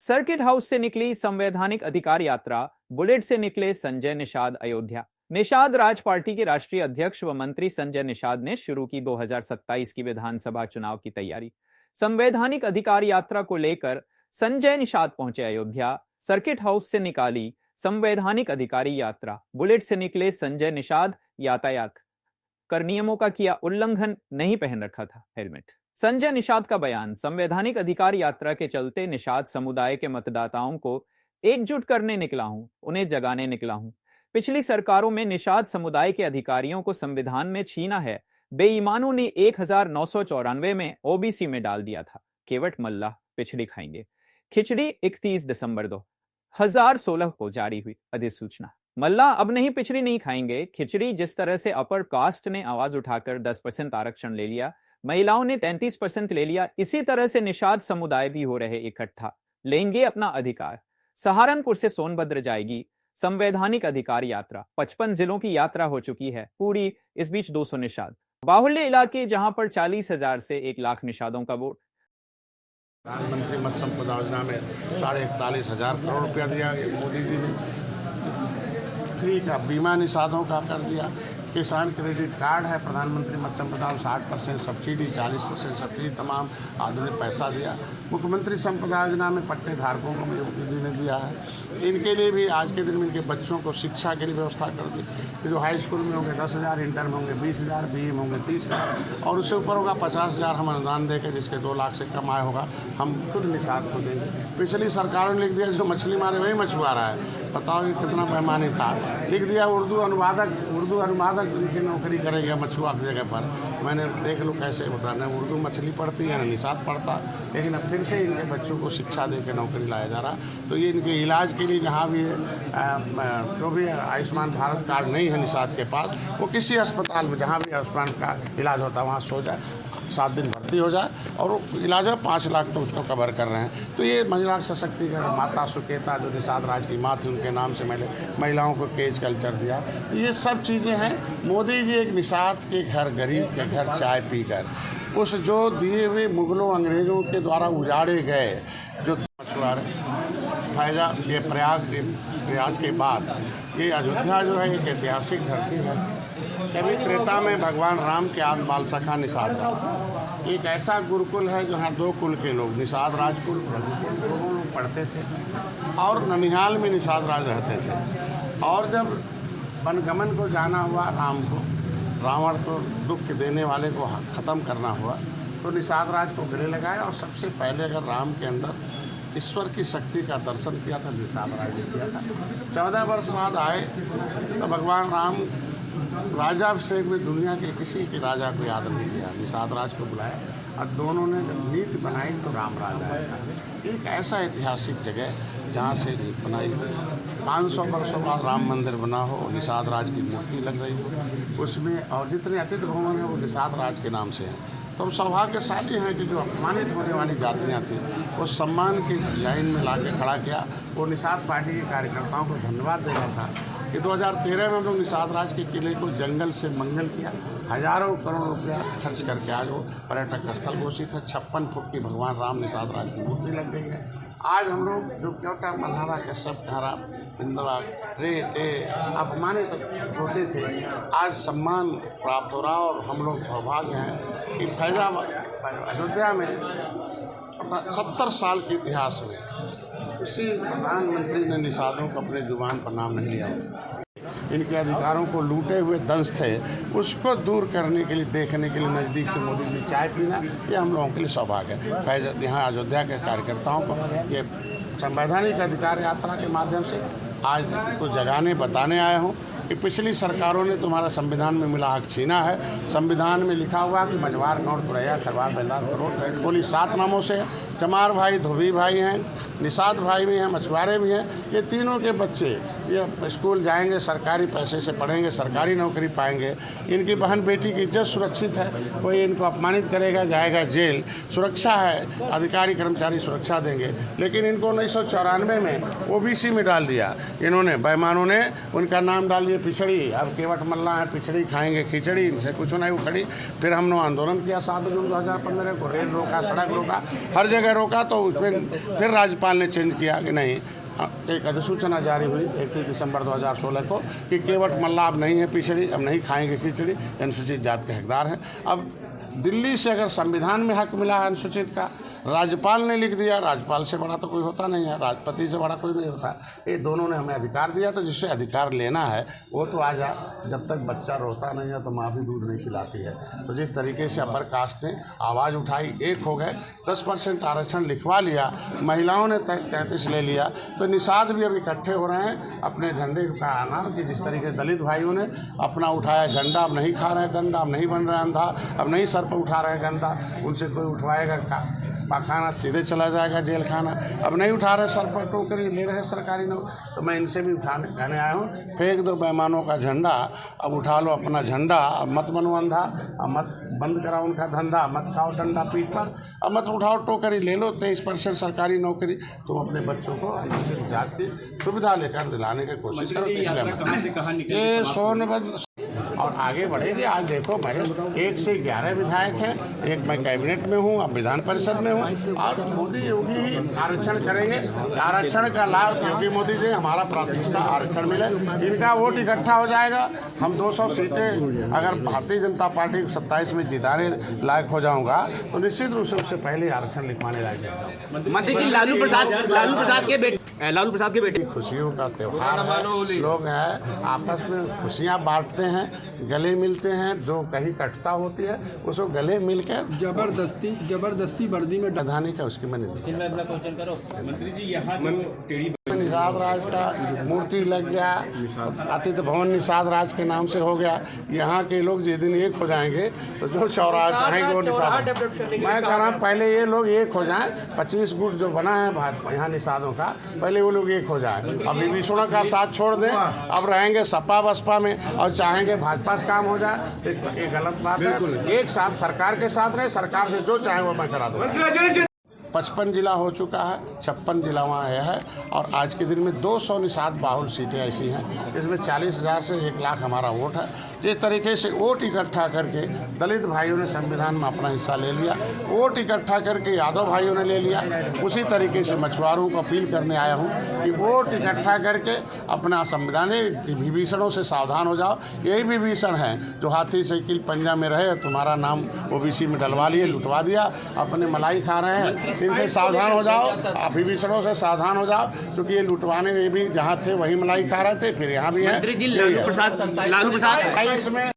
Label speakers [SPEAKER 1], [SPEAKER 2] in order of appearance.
[SPEAKER 1] Circuit house से निकली संवैधानिक अधिकार यात्रा, बुलेट से निकले संजय निषाद अयोध्या। निषाद राज पार्टी के राष्ट्रीय अध्यक्ष व मंत्री संजय निषाद ने शुरू की 2027 की विधानसभा चुनाव की तैयारी। संवैधानिक अधिकार यात्रा को लेकर संजय निषाद पहुंचे अयोध्या। सर्किट हाउस से निकाली संवैधानिक अधिकारी यात्रा, बुलेट से निकले संजय निषाद। यातायात कर नियमों का किया उल्लंघन, नहीं पहन रखा था हेलमेट। संजय निषाद का बयान, संवैधानिक अधिकार यात्रा के चलते निषाद समुदाय के मतदाताओं को एकजुट करने निकला हूं, उन्हें जगाने निकला हूं। पिछली सरकारों में निषाद समुदाय के अधिकारियों को संविधान में छीना है। बेईमानों ने 1994 में ओबीसी में डाल दिया था। केवट मल्ला पिछड़ी खाएंगे। खिचड़ी 31 दिसंबर 2016 को जारी हुई अधिसूचना। मल्ला अब नहीं पिछड़ी नहीं खाएंगे। खिचड़ी जिस तरह से अपर कास्ट ने आवाज उठाकर 10% आरक्षण ले लिया, महिलाओं ने 33% ले लिया, इसी तरह से निषाद समुदाय भी हो रहे इकट्ठा, लेंगे अपना अधिकार। सहारनपुर से सोनभद्र जाएगी संवैधानिक अधिकार यात्रा। 55 जिलों की यात्रा हो चुकी है पूरी। इस बीच 200 निषाद बाहुल्य इलाके, जहां पर 40,000 से 1 लाख निषादों का वोट।
[SPEAKER 2] प्रधानमंत्री मत्स्य संपदा योजना में 41,500 करोड़ रुपया दिया मोदी जी ने। फ्री का बीमा निषादों का कर दिया। किसान क्रेडिट कार्ड है प्रधानमंत्री मत्स्य संपदा, 60% सब्सिडी, 40% सब्सिडी, तमाम आधुनिक पैसा दिया। मुख्यमंत्री संपदा योजना में पट्टे धारकों को मोदी ने दिया है। इनके लिए भी आज के दिन में इनके बच्चों को शिक्षा के लिए व्यवस्था कर दी। जो हाई स्कूल में होंगे 10,000, इंटर में होंगे 20,000, बीए में होंगे 30,000 और उससे ऊपर होगा 50,000 हम अनुदान देकर, जिसके 2 लाख से कम आय होगा हम खुद निषाद को देंगे। पिछली सरकारों ने लिख दिया जो मछली मारे वही मछुआरा है। बताओ ये कितना बेईमानी था। लिख दिया उर्दू अनुवादक की नौकरी करेगा मछुआ की जगह पर। मैंने देख लो कैसे होता है, न उर्दू मछली पढ़ती है न निषाद पढ़ता, लेकिन अब फिर से इनके बच्चों को शिक्षा दे के नौकरी लाया जा रहा। तो ये इनके इलाज के लिए जहाँ भी जो भी आयुष्मान भारत कार्ड नहीं है निषाद के पास, वो किसी अस्पताल में जहाँ भी आयुष्मान का इलाज होता है वहाँ सो जाए, 7 दिन भर्ती हो जाए और वो इलाज है 5 लाख तो उसको कवर कर रहे हैं। तो ये महिला सशक्तिकरण, माता सुकेता जो निषाद राज की माँ थी उनके नाम से मैंने महिलाओं को केज कल्चर दिया। तो ये सब चीज़ें हैं। मोदी जी एक निषाद के घर, गरीब के घर चाय पीकर उस जो दिए हुए मुगलों अंग्रेज़ों के द्वारा उजाड़े गए जो मछुआरे फैजा, ये प्रयाग के बाद ये अयोध्या जो है एक ऐतिहासिक धरती है। कभी त्रेता में भगवान राम के आदि बाल सखा निषाद राज, एक ऐसा गुरुकुल है जहाँ 2 कुल के लोग निषाद राजकुल रघुकुल दोनों लोग पढ़ते थे और ननिहाल में निषाद राज रहते थे। और जब वनगमन को जाना हुआ राम को, रावण को दुख देने वाले को ख़त्म करना हुआ, तो निषाद राज को गले लगाया और सबसे पहले अगर राम के अंदर ईश्वर की शक्ति का दर्शन किया था निषाद राज ने किया था। 14 वर्ष बाद आए तो भगवान राम राजाभिषेक में दुनिया के किसी के राजा को याद नहीं किया, निषाद राज को बुलाया और दोनों ने जब नीति बनाई तो राम राजा था। एक ऐसा ऐतिहासिक जगह जहाँ से नीति बनाई, 500 वर्षों बाद राम मंदिर बना हो, निषाद राज की मूर्ति लग रही हो उसमें, और जितने अतिथि भवन हैं वो निषाद राज के नाम से हैं। तो हम सौभाग्यशाली हैं कि जो अपमानित होने वाली जातियाँ थी वो सम्मान की लाइन में ला के खड़ा किया। वो निषाद पार्टी के कार्यकर्ताओं को धन्यवाद देना था कि 2013 में हम लोग निषाद राज के किले को जंगल से मंगल किया, हज़ारों करोड़ रुपया खर्च करके आज वो पर्यटक स्थल घोषित है। 56 फुट की भगवान राम निषाद राज की मूर्ति लग गई है। आज हम लोग जो क्योटा मल्हारा के सब धारा बिंदवा रे ते अपमानित होते थे, आज सम्मान प्राप्त हो रहा और हम लोग सौभाग्य हैं कि फैजाबाद अयोध्या में 70 साल के इतिहास में किसी प्रधानमंत्री ने निषादों को अपने जुबान पर नाम नहीं लिया। इनके अधिकारों को लूटे हुए दंश थे, उसको दूर करने के लिए, देखने के लिए नज़दीक से मोदी जी चाय पीना, ये हम लोगों के लिए सौभाग्य है। फैज यहाँ अयोध्या के कार्यकर्ताओं को ये संवैधानिक अधिकार यात्रा के माध्यम से आज को जगाने बताने आया हूँ कि पिछली सरकारों ने तुम्हारा संविधान में मिला हक छीना है। संविधान में लिखा हुआ कि मझवार, गौड़, तुरैया, खरवार, बेलार, करोड़, बोली 7 नामों से है। चमार भाई, धोबी भाई हैं, निषाद भाई भी हैं, मछुआरे भी हैं। ये तीनों के बच्चे ये स्कूल जाएंगे, सरकारी पैसे से पढ़ेंगे, सरकारी नौकरी पाएंगे। इनकी बहन बेटी की इज्जत सुरक्षित है, कोई इनको अपमानित करेगा जाएगा जेल, सुरक्षा है, अधिकारी कर्मचारी सुरक्षा देंगे। लेकिन इनको 1994 में ओबीसी में डाल दिया इन्होंने, बेईमानों ने उनका नाम डाल दिया पिछड़ी। अब केवट मल्ला है, पिछड़ी खाएंगे खिचड़ी, इनसे कुछ नहीं उखड़ी। फिर हमने आंदोलन किया 7 जून 2015 को, रेल रोका, सड़क रोका, हर जगह जगह रोका तो उस पर फिर राज्यपाल ने चेंज किया कि नहीं, एक अधिसूचना जारी हुई 31 दिसंबर 2016 को कि केवट मल्ला अब नहीं है पिछड़ी, अब नहीं खाएंगे खिचड़ी, अनुसूचित जाति के हकदार हैं। अब दिल्ली से अगर संविधान में हक मिला है अनुसूचित का, राज्यपाल ने लिख दिया, राज्यपाल से बड़ा तो कोई होता नहीं है, राष्ट्रपति से बड़ा कोई नहीं होता। ये दोनों ने हमें अधिकार दिया, तो जिससे अधिकार लेना है वो तो आ जा। जब तक बच्चा रोता नहीं है तो माँ भी दूध नहीं पिलाती है। तो जिस तरीके से अपर कास्ट ने आवाज़ उठाई, एक हो गए, 10% आरक्षण लिखवा लिया, महिलाओं ने 33 ले लिया, तो निषाद भी अब इकट्ठे हो रहे हैं अपने झंडे का आना कि जिस तरीके दलित भाइयों ने अपना उठाया झंडा, अब नहीं खा रहे डंडा, अब नहीं बन रहे अंधा, अब नहीं सर पर उठा रहे गंदा, उनसे कोई उठवाएगा पाखाना सीधे चला जाएगा जेल खाना, अब नहीं उठा रहे सर पर टोकरी, ले रहे सरकारी नौकरी। तो मैं इनसे भी उठाने कहने आया हूँ, फेंक दो बेईमानों का झंडा, अब उठा लो अपना झंडा, अब मत बनो अंधा, अब मत बंद कराओ उनका धंधा, मत खाओ डंडा पीठ पर, अब मत उठाओ टोकरी, ले लो 23% सरकारी नौकरी, तुम अपने बच्चों को अनुसूचित जाति की सुविधा लेकर दिलाने की कोशिश करो। इसलिए ये सोनभद्र और आगे बढ़ेगी। आज देखो मेरे 1 से 11 विधायक हैं, एक मैं कैबिनेट में हूँ, अब विधान परिषद में हूँ। आज मोदी योगी ही आरक्षण करेंगे, आरक्षण का लाभ योगी मोदी जी, हमारा प्राथमिकता आरक्षण मिले, इनका वोट इकट्ठा हो जाएगा। हम 200 सीटें अगर भारतीय जनता पार्टी को 27 में जिताने लायक हो जाऊँगा तो निश्चित रूप से उससे पहले आरक्षण लिखवाने लायक जाऊँगा।
[SPEAKER 3] मंत्री जी, लालू प्रसाद के बेटे
[SPEAKER 2] खुशियों का त्यौहार है, लोग हैं आपस में खुशियाँ बांटते हैं, गले मिलते हैं, जो कहीं कटता होती है उसको गले मिलकर
[SPEAKER 4] जबरदस्ती वर्दी में
[SPEAKER 2] प्रधानी का उसकी मैंने
[SPEAKER 5] मंत्री जी यहाँ
[SPEAKER 2] निषाद राज का मूर्ति लग गया, अतिथि भवन निषाद राज के नाम से हो गया। यहाँ के लोग जिस दिन एक हो जाएंगे तो जो चौराहा चाहेंगे वो निषाद। मैं कह रहा हूँ पहले ये लोग एक हो जाएं, 25 गुट जो बना है भाजपा यहाँ निषादों का, पहले वो लोग एक हो जाएं। अब विभीषणों का साथ छोड़ दें, अब रहेंगे सपा बसपा में और चाहेंगे भाजपा से काम हो जाए, ये गलत बात है। एक साथ सरकार के साथ रहे, सरकार से जो चाहे वो मैं करा दूँ। 55 जिला हो चुका है, 56 जिला वहाँ आया है और आज के दिन में 200 निषाद बाहुल सीटें ऐसी हैं जिसमें 40,000 से 1 लाख हमारा वोट है। जिस तरीके से वोट इकट्ठा करके दलित भाइयों ने संविधान में अपना हिस्सा ले लिया, वोट इकट्ठा करके यादव भाइयों ने ले लिया, उसी तरीके से मछुआरों को अपील करने आया हूँ कि वोट इकट्ठा करके अपना संविधान, विभीषणों से सावधान हो जाओ। यही विभीषण है जो हाथी साइकिल पंजा में रहे, तुम्हारा नाम ओबीसी में डलवा लिए, लुटवा दिया, अपने मलाई खा रहे हैं, इनसे सावधान हो जाओ, विभीषणों से सावधान हो जाओ, क्योंकि ये लुटवाने में भी जहाँ थे वही मलाई खा रहे थे, फिर यहाँ भी है।
[SPEAKER 3] मंत्री जी, लालू प्रसाद
[SPEAKER 2] इसमें